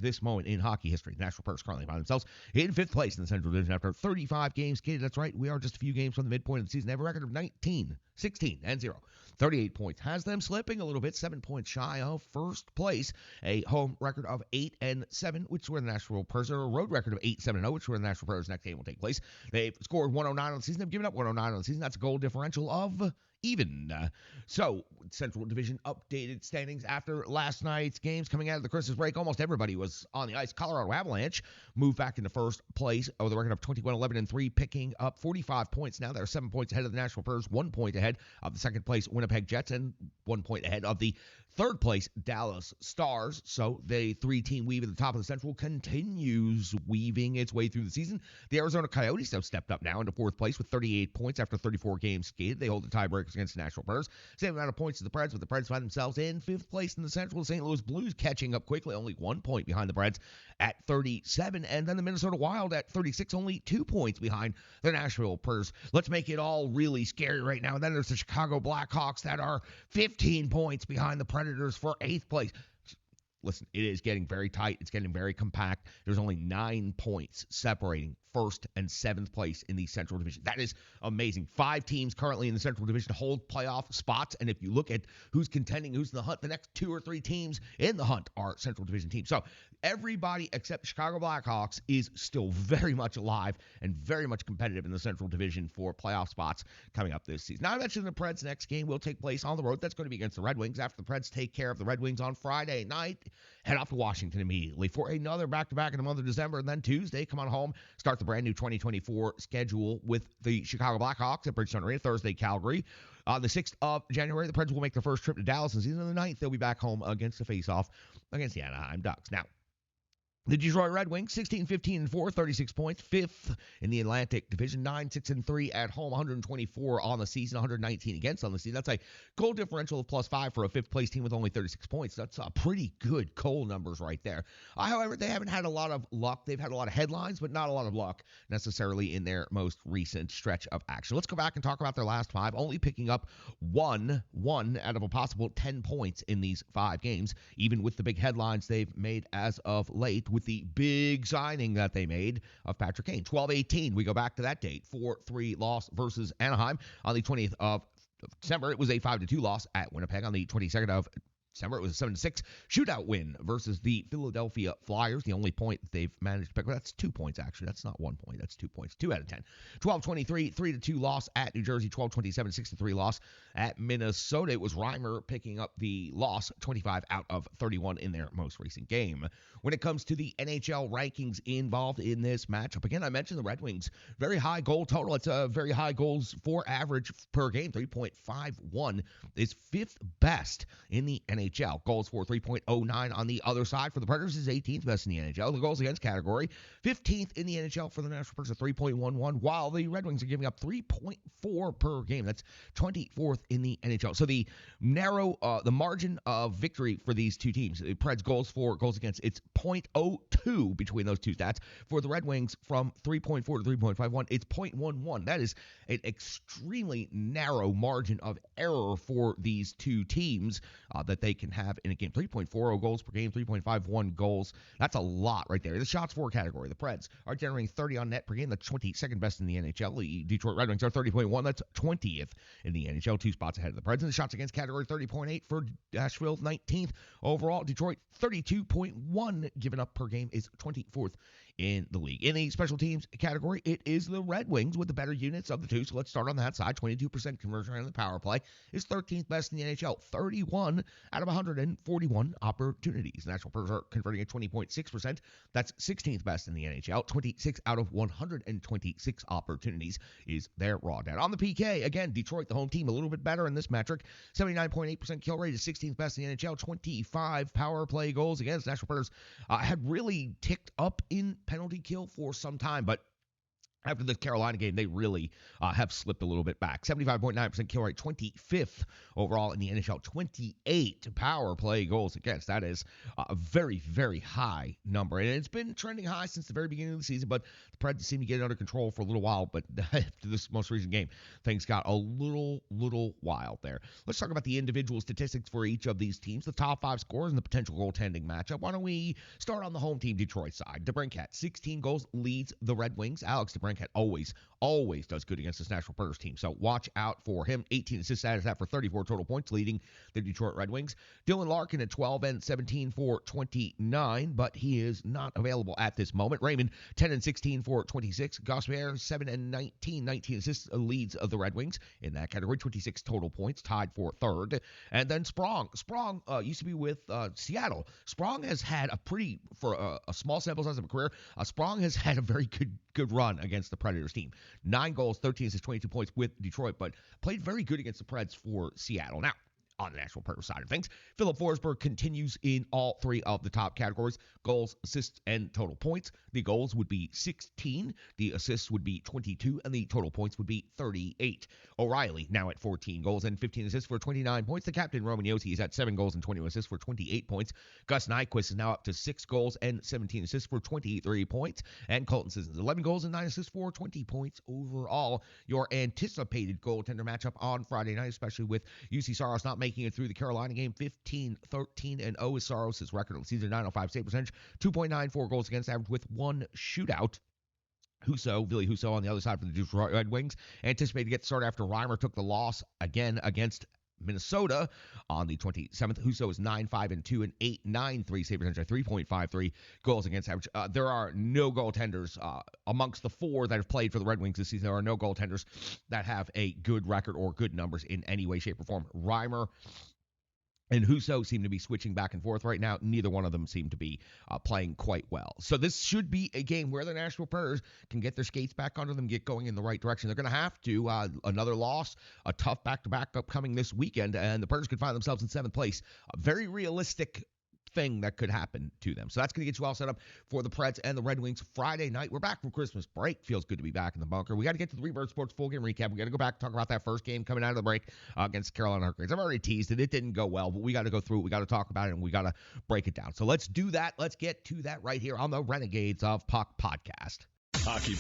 this moment in hockey history. The Nashville Predators currently find themselves in 5th place in the Central Division after 35 games skated. That's right, we are just a few games from the midpoint of the season. They have a record of 16-0. 38 points has them slipping a little bit, 7 points shy of first place. A home record of 8-7, which is where the Nashville Predators, or a road record of 8-7-0, which is where the Nashville Predators next game will take place. They've scored 109 on the season. They've given up 109 on the season. That's a goal differential of even. So, Central Division updated standings after last night's games. Coming out of the Christmas break, almost everybody was on the ice. Colorado Avalanche moved back into first place with a record of 21-11-3, picking up 45 points. Now they're 7 points ahead of the Nashville Predators, 1 point ahead of the second place Winnipeg Jets, and 1 point ahead of the third place Dallas Stars. So the three-team weave at the top of the Central continues weaving its way through the season. The Arizona Coyotes have stepped up now into fourth place with 38 points after 34 games skated. They hold the tiebreakers against the Nashville Predators. Same amount of points as the Preds, but the Preds find themselves in 5th place in the Central. The St. Louis Blues catching up quickly, only 1 point behind the Preds at 37, and then the Minnesota Wild at 36, only 2 points behind the Nashville Predators. Let's make it all really scary right now. And then there's the Chicago Blackhawks that are 15 points behind the Predators for 8th place. Listen, it is getting very tight. It's getting very compact. There's only 9 points separating 1st and 7th place in the Central Division. That is amazing. 5 teams currently in the Central Division hold playoff spots, and if you look at who's contending, who's in the hunt, the next 2 or 3 teams in the hunt are Central Division teams. So everybody except the Chicago Blackhawks is still very much alive and very much competitive in the Central Division for playoff spots coming up this season. Now, I mentioned the Preds' next game will take place on the road. That's going to be against the Red Wings. After the Preds take care of the Red Wings on Friday night, head off to Washington immediately for another back-to-back in the month of December, and then Tuesday, come on home, start the brand new 2024 schedule with the Chicago Blackhawks at Bridgestone Arena. Thursday, Calgary. On the 6th of January, the Preds will make their first trip to Dallas in season. On the 9th, they'll be back home against the face-off against the Anaheim Ducks. Now, the Detroit Red Wings, 16-15-4, 36 points, 5th in the Atlantic Division, 9-6-3 at home, 124 on the season, 119 against on the season. That's a goal differential of +5 for a 5th-place team with only 36 points. That's a pretty good goal numbers right there. However, they haven't had a lot of luck. They've had a lot of headlines, but not a lot of luck necessarily in their most recent stretch of action. Let's go back and talk about their last 5, only picking up one out of a possible 10 points in these 5 games, even with the big headlines they've made as of late, with the big signing that they made of Patrick Kane. 12-18, we go back to that date. 4-3 loss versus Anaheim on the 20th of December. It was a 5-2 loss at Winnipeg. On the 22nd of December, it was a 7-6 shootout win versus the Philadelphia Flyers. The only point that they've managed to pick up, that's 2 points actually. That's not 1 point. That's 2 points. 2 out of 10. 12-23, 3-2 loss at New Jersey. 12-27, 6-3 loss at Minnesota. It was Reimer picking up the loss, 25 out of 31 in their most recent game. When it comes to the NHL rankings involved in this matchup, again, I mentioned the Red Wings. Very high goal total. It's a very high goals for average per game. 3.51 is 5th best in the NHL. Goals for 3.09 on the other side for the Predators is 18th best in the NHL. The goals against category, 15th in the NHL for the Nashville Predators at 3.11, while the Red Wings are giving up 3.4 per game. That's 24th in the NHL. So the margin of victory for these two teams, the Preds goals for, goals against, it's 0.02 between those two stats. For the Red Wings, from 3.4 to 3.51, it's 0.11. That is an extremely narrow margin of error for these two teams that they can have in a game. 3.40 goals per game, 3.51 goals. That's a lot right there. The shots for category, the Preds are generating 30 on net per game. That's 22nd best in the NHL. The Detroit Red Wings are 30.1. That's 20th in the NHL, 2 spots ahead of the Preds. And the shots against category, 30.8 for Nashville, 19th overall. Detroit, 32.1 given up per game, is 24th in the league. In the special teams category, it is the Red Wings with the better units of the two. So let's start on that side. 22% conversion rate on the power play is 13th best in the NHL. 31 out of 141 opportunities. National Predators are converting at 20.6%. That's 16th best in the NHL. 26 out of 126 opportunities is their raw data. On the PK, again, Detroit, the home team, a little bit better in this metric. 79.8% kill rate is 16th best in the NHL. 25 power play goals against. National Predators had really ticked up in penalty kill for some time, but After the Carolina game, they really have slipped a little bit back. 75.9% kill rate, 25th overall in the NHL, 28 power play goals against. That is a very, very high number. And it's been trending high since the very beginning of the season, but the Preds seem to get it under control for a little while. But after this most recent game, things got a little wild there. Let's talk about the individual statistics for each of these teams, the top 5 scorers, and the potential goaltending matchup. Why don't we start on the home team, Detroit side? DeBrincat, 16 goals, leads the Red Wings. Alex DeBrincat always does good against this Nashville Predators team. So watch out for him. 18 assists added that for 34 total points, leading the Detroit Red Wings. Dylan Larkin at 12 and 17 for 29, but he is not available at this moment. Raymond, 10 and 16 for 26. Gausser, 7 and 19 assists, leads of the Red Wings in that category. 26 total points, tied for third. And then Sprong. Sprong used to be with Seattle. Sprong has had for a small sample size of a career, Sprong has had a very good run against the Predators team. 9 goals, 13 assists, 22 points with Detroit, but played very good against the Preds for Seattle. Now, on the Nashville Predators side of things, Philip Forsberg continues in all 3 of the top categories: goals, assists, and total points. The goals would be 16, the assists would be 22, and the total points would be 38. O'Reilly now at 14 goals and 15 assists for 29 points. The captain, Roman Josi, is at 7 goals and 20 assists for 28 points. Gus Nyquist is now up to 6 goals and 17 assists for 23 points. And Colton Sissons, 11 goals and 9 assists for 20 points overall. Your anticipated goaltender matchup on Friday night, especially with UC Saros not making it through the Carolina game. 15-13-0 is Saros' record of the season. 905 save percentage, 2.94 goals against average with 1 shootout. Ville Husso on the other side for the Detroit Red Wings, anticipated to get started after Reimer took the loss again against Minnesota on the 27th. Husso is 9-5-2 and 8.93 save percentage, 3.53 goals against average. There are no goaltenders amongst the 4 that have played for the Red Wings this season. There are no goaltenders that have a good record or good numbers in any way, shape, or form. Reimer and Husso seem to be switching back and forth right now. Neither one of them seem to be playing quite well. So this should be a game where the Nashville Predators can get their skates back under them, get going in the right direction. They're going to have to. Another loss, a tough back-to-back upcoming this weekend, and the Predators could find themselves in 7th place. A very realistic thing that could happen to them. So that's going to get you all set up for the Preds and the Red Wings Friday night. We're back from Christmas break. Feels good to be back in the bunker. We got to get to the Rebirth Sports full game recap. We got to go back and talk about that first game coming out of the break against the Carolina Hurricanes. I've already teased it. It didn't go well, but we got to go through it. We got to talk about it, and we got to break it down. So let's do that. Let's get to that right here on the Renegades of Puck podcast. Hockey